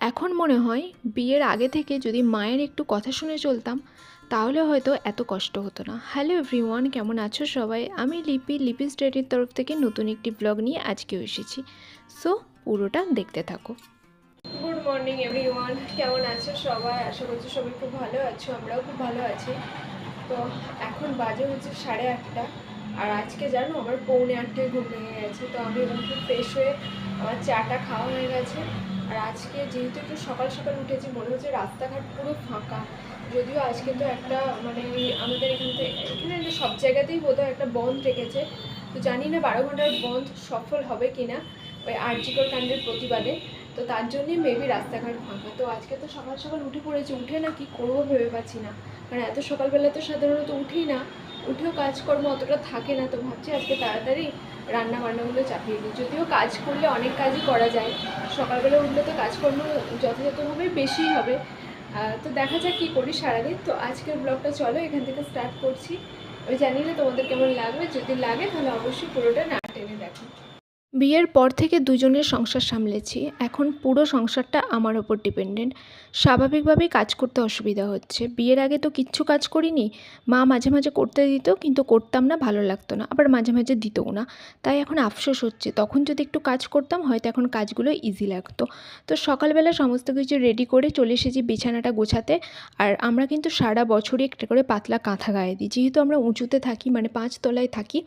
এখন মনে হয় বিয়ের আগে থেকে যদি মায়ের একটু কথা শুনে চলতাম তাহলে হয়তো এত কষ্ট হতো না। হ্যালো এভরিওয়ান, কেমন আছো সবাই? আমি লিপি স্টেডির তরফ থেকে নতুন একটি ব্লগ নিয়ে আজকেও এসেছি। সো পুরোটা দেখতে থাকো। গুড মর্নিং এভরিওয়ান, কেমন আছো সবাই? আশা করছি সবাই খুব ভালো আছো, আমরাও খুব ভালো আছি। তো এখন বাজে হচ্ছে 8:30, আর আজকে জানো আমার 7:45 ঘুম ভেঙে গেছে। তো আমি উঠে ফ্রেশ হয়ে আমার চাটা খাওয়া হয়ে গেছে। আর আজকে যেহেতু একটু সকাল সকাল উঠেছি, মনে হচ্ছে রাস্তাঘাট পুরো ফাঁকা। যদিও আজকে তো একটা আমাদের এখানে সব জায়গাতেই বোধহয় একটা বন্ধ রেখেছে। তো জানি না 12 ঘন্টার বন্ধ সফল হবে কিনা ওই আরজিকর কাণ্ডের প্রতিবাদে। তো তার জন্যই মেবি রাস্তাঘাট ফাঁকা। তো আজকে তো সকাল সকাল উঠে পড়েছি, উঠে না কি করবো ভেবে পাচ্ছি না, কারণ এত সকালবেলা তো সাধারণত উঠেই না, উঠেও কাজকর্ম অতটা থাকে না। তো ভাবছি আজকে তাড়াতাড়ি রান্না বান্নাগুলো চাপিয়ে দিই। যদিও কাজ করলে অনেক কাজই করা যায়, সকালবেলা উঠলে তো কাজকর্ম যথাযথভাবে বেশিই হবে। তো দেখা যাক কী করি সারাদিন। তো আজকের ব্লগটা চলো এখান থেকে স্টার্ট করছি। আমি জানি না তোমাদের কেমন লাগবে, যদি লাগে তাহলে অবশ্যই পুরোটা না টেনে দেখো। বিয়ের পর থেকে দুজনের সংসার সামলেছি, এখন পুরো সংসারটা আমার ওপর ডিপেন্ডেন্ট। স্বাভাবিকভাবেই কাজ করতে অসুবিধা হচ্ছে। বিয়ের আগে তো কিচ্ছু কাজ করিনি। মা মাঝে মাঝে করতে দিত, কিন্তু করতাম না, ভালো লাগতো না, আবার মাঝে মাঝে দিতও না। তাই এখন আফসোস হচ্ছে, তখন যদি একটু কাজ করতাম হয়তো এখন কাজগুলো ইজি লাগতো। তো সকালবেলা সমস্ত কিছু রেডি করে চলে এসেছি বিছানাটা গোছাতে। আর আমরা কিন্তু সারা বছরই একটা করে পাতলা কাঁথা গায়ে দিই, যেহেতু আমরা উঁচুতে থাকি, মানে 5 তলায় থাকি।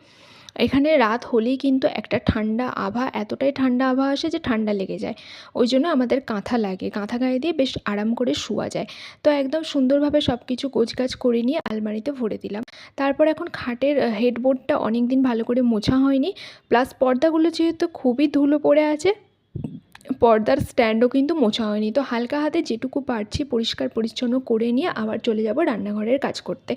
এখানে রাত হলেই কিন্তু একটা ঠান্ডা আভা, এতটাই ঠান্ডা আভা আসে যে ঠান্ডা লেগে যায়। ওই জন্য আমাদের কাঁথা লাগে, কাঁথা গায়ে দিয়ে বেশ আরাম করে শোয়া যায়। তো একদম সুন্দরভাবে সব কিছু গোছগাছ করে নিয়ে আলমারিতে ভরে দিলাম। তারপর এখন খাটের হেডবোর্ডটা অনেক দিন ভালো করে মোছা হয়নি, প্লাস পর্দাগুলো যেহেতু খুবই ধুলো পড়ে আছে, পর্দার স্ট্যান্ডও কিন্তু মোছা হয়নি। তো হালকা হাতে যেটুকু পারছি পরিষ্কার পরিচ্ছন্ন করে নিয়ে আবার চলে যাব রান্নাঘরের কাজ করতে।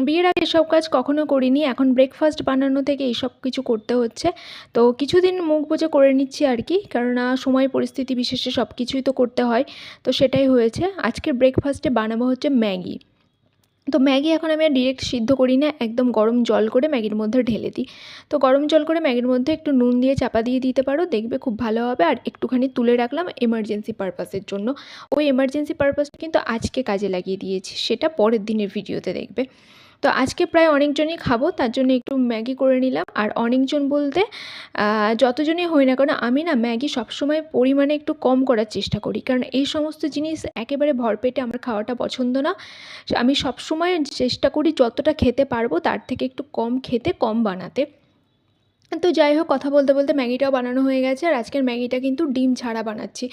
বিয়ের আগে এসব কাজ কখনো করিনি, এখন ব্রেকফাস্ট বানানো থেকে এইসব কিছু করতে হচ্ছে। তো কিছুদিন মুখ বুজে করে নিচ্ছি আর কি, কেননা সময় পরিস্থিতি বিশেষে সব কিছুই তো করতে হয়। তো সেটাই হয়েছে। আজকে ব্রেকফাস্টে বানাবো হচ্ছে ম্যাগি। তো ম্যাগি এখন আমি আর ডিরেক্ট সিদ্ধ করি না, একদম গরম জল করে ম্যাগির মধ্যে ঢেলে দিই। তো গরম জল করে ম্যাগির মধ্যে একটু নুন দিয়ে চাপা দিয়ে দিতে পারো, দেখবে খুব ভালো হবে। আর একটুখানি তুলে রাখলাম এমার্জেন্সি পারপাসের জন্য। ওই এমার্জেন্সি পারপাসটা কিন্তু আজকে কাজে লাগিয়ে দিয়েছি, সেটা পরের দিনের ভিডিওতে দেখবে। তো আজকে প্রায় অনেকজনই খাবো, তার জন্য একটু ম্যাগি করে নিলাম। আর অনেকজন বলতে যতজনই হই না কেন, আমি না ম্যাগি সবসময় পরিমাণে একটু কম করার চেষ্টা করি, কারণ এই সমস্ত জিনিস একেবারে ভরপেটে আমার খাওয়াটা পছন্দ না। আমি সবসময় চেষ্টা করি যতটা খেতে পারবো তার থেকে একটু কম খেতে, কম বানাতে। তো যাই হোক, কথা বলতে বলতে ম্যাগিটাও বানানো হয়ে গেছে। আর আজকের ম্যাগিটা কিন্তু ডিম ছাড়া বানাচ্ছি।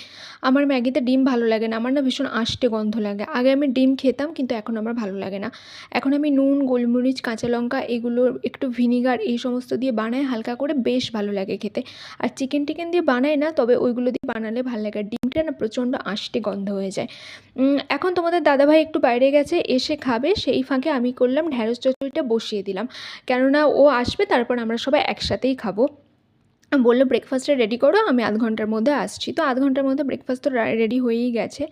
আমার ম্যাগিতে ডিম ভালো লাগে না, আমার না ভীষণ আষ্টে গন্ধ লাগে। আগে আমি ডিম খেতাম, কিন্তু এখন আমার ভালো লাগে না। এখন আমি নুন, গোলমরিচ, কাঁচা লঙ্কা, এগুলো একটু ভিনিগার এই সমস্ত দিয়ে বানাই হালকা করে, বেশ ভালো লাগে খেতে। আর চিকেন টিকেন দিয়ে বানাই না, তবে ওইগুলো দিয়ে বানালে ভালো লাগে। আর ডিমটা না প্রচণ্ড আষ্টে গন্ধ হয়ে যায়। এখন তোমাদের দাদাভাই একটু বাইরে গেছে, এসে খাবে। সেই ফাঁকে আমি করলাম ঢ্যাঁড়স চচ্চড়িটা বসিয়ে দিলাম, কেননা ও আসবে, তারপর আমরা সবাই একসাথেই খাবো। বললো ব্রেকফাস্টটা রেডি করো, আমি আধ ঘন্টার মধ্যে আসছি। তো আধ ঘন্টার মধ্যে ব্রেকফাস্ট তো রেডি হয়েই গেছে।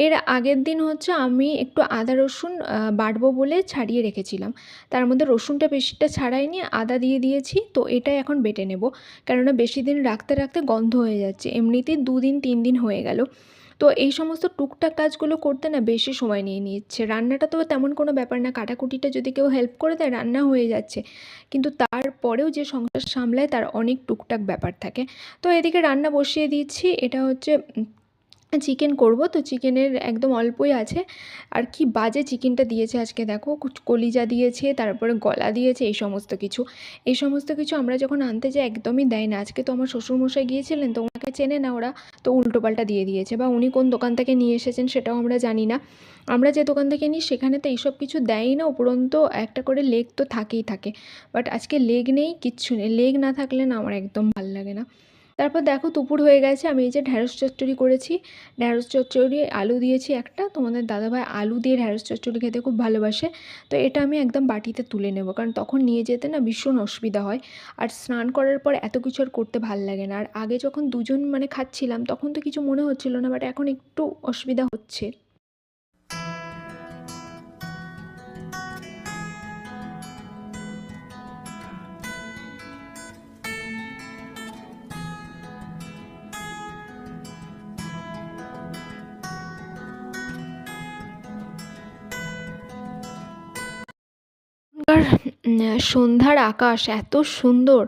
এর আগের দিন হচ্ছে আমি একটু আদা রসুন বাটবো বলে ছাড়িয়ে রেখেছিলাম, তার মধ্যে রসুনটা বেশিটা ছাড়াইনি, আদা দিয়ে দিয়েছি। তো এটাই এখন বেটে নেব, কেননা বেশি দিন রাখতে রাখতে গন্ধ হয়ে যাচ্ছে। এমনিতেই 2 দিন 3 দিন হয়ে গেল। তো এই সমস্ত টুকটাক কাজগুলো করতে না বেশি সময় নিয়ে নিচ্ছে। রান্নাটা তো তেমন কোনো ব্যাপার না, কাটাকুটিটা যদি কেউ হেল্প করে দেয় রান্না হয়ে যাচ্ছে। কিন্তু তারপরেও যে সংসার সামলায় তার অনেক টুকটাক ব্যাপার থাকে। তো এদিকে রান্না বসিয়ে দিচ্ছি। এটা হচ্ছে চিকেন করব। তো চিকেনের একদম অল্পই আছে। আর কি বাজে চিকেনটা দিয়েছে আজকে, দেখো কলিজা দিয়েছে, তারপরে গলা দিয়েছে, এই সমস্ত কিছু আমরা যখন আনতে যাই একদমই দেয় না। আজকে তো আমার শ্বশুরমশাই গিয়েছিলেন, তো ওনাকে চেনে না ওরা, তো উল্টোপাল্টা দিয়ে দিয়েছে, বা উনি কোন দোকান থেকে নিয়ে এসেছেন সেটাও আমরা জানি না। আমরা যে দোকান থেকে নিই সেখানে তো এইসব কিছু দেয়ই না, উপরন্তু একটা করে লেগ তো থাকেই থাকে। বাট আজকে লেগ নেই, কিচ্ছু নেই। লেগ না থাকলে না আমার একদম ভালো লাগে না। তারপর দেখো দুপুর হয়ে গেছে, আমি এই যে ঢ্যাঁড়স চচ্চড়ি করেছি। ঢ্যাঁড়স চচ্চড়ি আলু দিয়েছি একটা, তোমাদের দাদাভাই আলু দিয়ে ঢ্যাঁড়স চচ্চড়ি খেতে খুব ভালোবাসে। তো এটা আমি একদম বাটিতে তুলে নেব, কারণ তখন নিয়ে যেতে না ভীষণ অসুবিধা হয়। আর স্নান করার পর এত কিছু আর করতে ভাল লাগে না। আর আগে যখন দুজন খাচ্ছিলাম তখন তো কিছু মনে হচ্ছিল না, বাট এখন একটু অসুবিধা হচ্ছে। আর সন্ধ্যার আকাশ এত সুন্দর,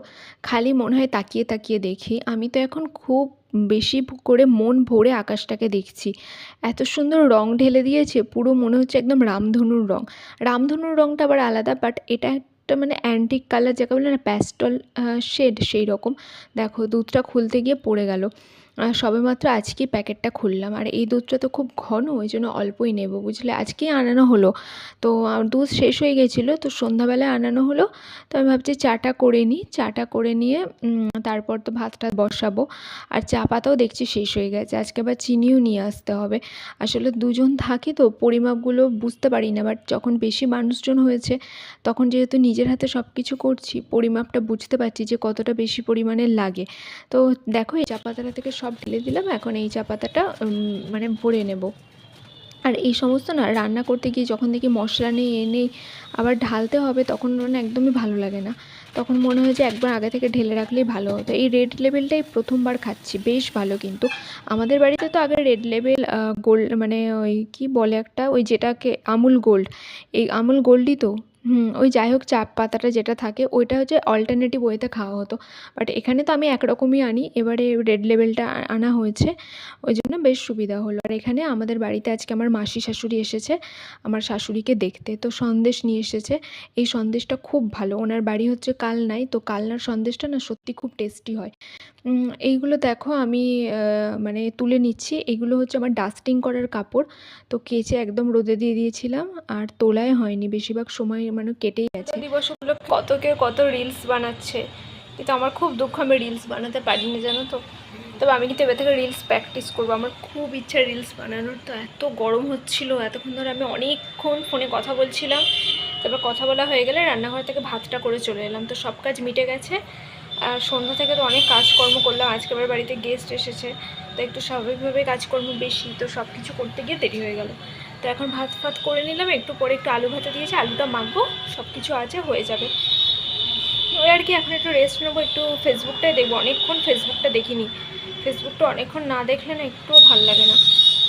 খালি মনে হয় তাকিয়ে তাকিয়ে দেখি। আমি তো এখন খুব বেশি করে মন ভরে আকাশটাকে দেখছি। এত সুন্দর রং ঢেলে দিয়েছে, পুরো মনে হচ্ছে একদম রামধনুর রং। রামধনুর রংটা আবার আলাদা, বাট এটা একটা মানে অ্যান্টিক কালার, যাকে বলে না প্যাস্টেল শেড, সেই রকম। দেখো দুধটা খুলতে গিয়ে পড়ে গেল। সবেমাত্র আজকেই প্যাকেটটা খুললাম, আর এই দুধটা তো খুব ঘন, ওই জন্য অল্পই নেব, বুঝলে। আজকেই আনানো হলো, তো দুধ শেষ হয়ে গেছিলো, তো সন্ধ্যাবেলায় আনানো হলো। তো আমি ভাবছি চাটা করে নিই, চাটা করে নিয়ে তারপর তো ভাতটা বসাবো। আর চা পাতাও দেখছি শেষ হয়ে গেছে, আজকে আবার চিনিও নিয়ে আসতে হবে। আসলে দুজন থাকি তো পরিমাপগুলো বুঝতে পারি না, বাট যখন বেশি মানুষজন হয়েছে তখন যেহেতু নিজের হাতে সব কিছু করছি, পরিমাপটা বুঝতে পারছি যে কতটা বেশি পরিমাণে লাগে। তো দেখো এই চা পাতাটা থেকে সব ঢেলে দিলাম, এখন এই চা পাতাটা মানে ভরে নেব। আর এই সমস্ত না রান্না করতে গিয়ে যখন দেখি মশলা নেই নেই আবার ঢালতে হবে, তখন মানে একদমই ভালো লাগে না। তখন মনে হয় যে একবার আগে থেকে ঢেলে রাখলেই ভালো হতো। এই রেড লেবেলটাই প্রথমবার খাচ্ছি, বেশ ভালো কিন্তু। আমাদের বাড়িতে তো আগে রেড লেবেল গোল্ড, মানে ওই কি বলে একটা, ওই যেটাকে আমুল গোল্ড, এই আমুল গোল্ডই তো। ওই যাই হোক, চা পাতাটা যেটা থাকে ওইটা হচ্ছে অল্টারনেটিভ ওয়েতে খাওয়া হতো, বাট এখানে তো আমি একরকমই আনি, এবারে রেড লেবেলটা আনা হয়েছে, ওই জন্য বেশ সুবিধা হলো। আর এখানে আমাদের বাড়িতে আজকে আমার মাসি শাশুড়ি এসেছে আমার শাশুড়িকে দেখতে, তো সন্দেশ নিয়ে এসেছে। এই সন্দেশটা খুব ভালো, ওনার বাড়ি হচ্ছে কালনায়, তো কালনার সন্দেশটা না সত্যি খুব টেস্টি হয়। এইগুলো দেখো আমি মানে তুলে নিচ্ছি, এগুলো হচ্ছে আমার ডাস্টিং করার কাপড়, তো কেচে একদম রোদে দিয়ে দিয়েছিলাম, আর তোলায় হয়নি, বেশিরভাগ সময় মানে কেটেই গেছে। দিবস উপলক্ষে কত কেউ কত রিলস বানাচ্ছে, কিন্তু আমার খুব দুঃখ, আমি রিলস বানাতে পারিনি, জানো তো। তবে আমি কিন্তু এবার থেকে রিলস প্র্যাকটিস করবো, আমার খুব ইচ্ছা রিলস বানানোর। তো এত গরম হচ্ছিলো, এতক্ষণ ধরে আমি অনেকক্ষণ ফোনে কথা বলছিলাম, তারপর কথা বলা হয়ে গেলে রান্নাঘর থেকে ভাতটা করে চলে এলাম, তো সব কাজ মিটে গেছে। আর সন্ধ্যা থেকে তো অনেক কাজকর্ম করলাম, আজকে আবার বাড়িতে গেস্ট এসেছে, তো একটু স্বাভাবিকভাবে কাজকর্ম বেশি, তো সব কিছু করতে গিয়ে দেরি হয়ে গেল। তো এখন ভাত ফাত করে নিলাম, একটু পরে একটু আলু ভাতে দিয়েছি, আলুটা মাখবো, সব কিছু আছে, হয়ে যাবে। ওই আর কি, এখন একটু রেস্ট নেবো, একটু ফেসবুকটাই দেখবো, অনেকক্ষণ ফেসবুকটা দেখিনি। ফেসবুকটা অনেকক্ষণ না দেখলে না একটুও ভালো লাগে না।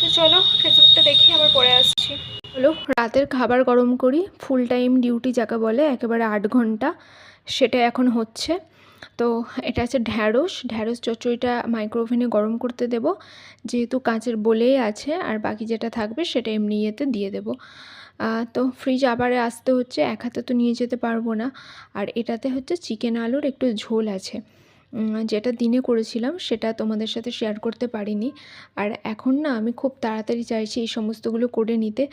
তো চলো ফেসবুকটা দেখি, আবার পরে আসছি। হলো রাতের খাবার গরম করি, ফুল টাইম ডিউটি যাকে বলে, একেবারে 8 ঘন্টা, সেটা এখন হচ্ছে। তো এটা আছে ঢ্যাঁড়স, ঢ্যাঁড়স চচ্চড়িটা মাইক্রোওভেনে গরম করতে দেব, যেহেতু কাঁচের বলেই আছে, আর বাকি যেটা থাকবে সেটা এমনি ইয়েতে দিয়ে দেবো। তো ফ্রিজ আবার আসতে হচ্ছে, এক হাতে তো নিয়ে যেতে পারবো না। আর এটাতে হচ্ছে চিকেন আলুর একটু ঝোল আছে, যেটা দিনে করেছিলাম সেটা তোমাদের সাথে শেয়ার করতে পারিনি। আর এখন না আমি খুব তাড়াতাড়ি চাইছি এই সমস্তগুলো করে নিতে।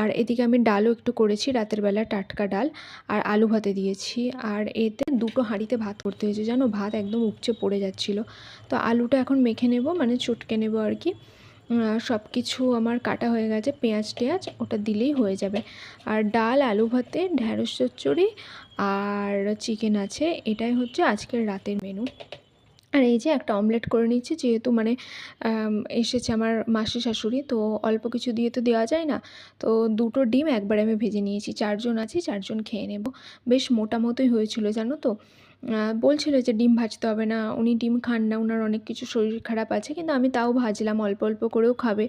আর এদিকে আমি ডালও একটু করেছি রাতের বেলা, টাটকা ডাল, আর আলু ভাতে দিয়েছি। আর এতে দুটো হাঁড়িতে ভাত করতে হয়েছে, জানো, ভাত একদম উপচে পড়ে যাচ্ছিলো। তো আলুটা এখন মেখে নেব, মানে চটকে নেব আর কি। সব কিছু আমার কাটা হয়ে গেছে, পেঁয়াজ টেয়াজ ওটা দিলেই হয়ে যাবে। আর ডাল, আলু ভাতে, ঢ্যাঁড়স চচ্চড়ি আর চিকেন আছে, এটাই হচ্ছে আজকের রাতের মেনু। আর এই যে একটা অমলেট করে নিচ্ছি, যেহেতু মানে এসেছে আমার মাসি শাশুড়ি, তো অল্প কিছু দিয়ে তো দেওয়া যায় না, তো দুটো ডিম একবারে আমি ভেজে নিয়েছি, 4 জন আছি, 4 জন খেয়ে নেব। বেশ মোটা মতোই হয়েছিল, জানো তো। বলছিল যে ডিম ভাজতে হবে না, উনি ডিম খান না, ওনার অনেক কিছু শরীর খারাপ আছে, কিন্তু আমি তাও ভাজলাম, অল্প অল্প করেও খাবে।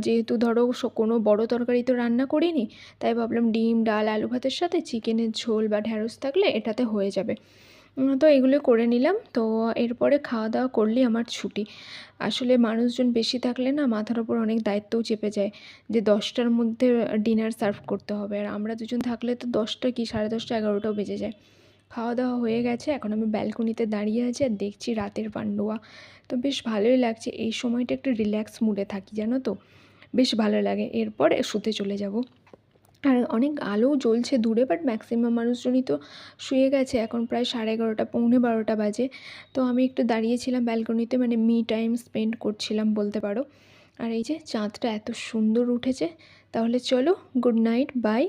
যেহেতু ধরো কোনো বড় তরকারি তো রান্না করিনি, তাই ভাবলাম ডিম, ডাল, আলু ভাতের সাথে চিকেনের ঝোল বা ঢ্যাঁড়স থাকলে এটাতে হয়ে যাবে। তো এগুলো করে নিলাম, তো এরপরে খাওয়া দাওয়া করলেই আমার ছুটি। আসলে মানুষজন বেশি থাকলে না মাথার ওপর অনেক দায়িত্বও চেপে যায়, যে 10টার মধ্যে ডিনার সার্ভ করতে হবে, আর আমরা দুজন থাকলে তো 10টা কি 10:30, 11টাও বেজে যায়। খাওয়া দাওয়া হয়ে গেছে, এখন আমি ব্যালকনিতে দাঁড়িয়ে আছি আর দেখছি রাতের পান্ডুয়া। তো বেশ ভালোই লাগছে, এই সময়টা একটু রিল্যাক্স মুডে থাকি, জানো তো, বেশ ভালো লাগে। এরপর শুতে চলে যাব। আর অনেক আলোও জ্বলছে দূরে, বাট ম্যাক্সিমাম মানুষজনই তো শুয়ে গেছে, এখন প্রায় 11:30, পৌনে 12টা বাজে। তো আমি একটু দাঁড়িয়েছিলাম ব্যালকনিতে, মানে মি টাইম স্পেন্ড করছিলাম বলতে পারো। আর এই যে চাঁদটা এত সুন্দর উঠেছে। তাহলে চলো, গুড নাইট, বাই।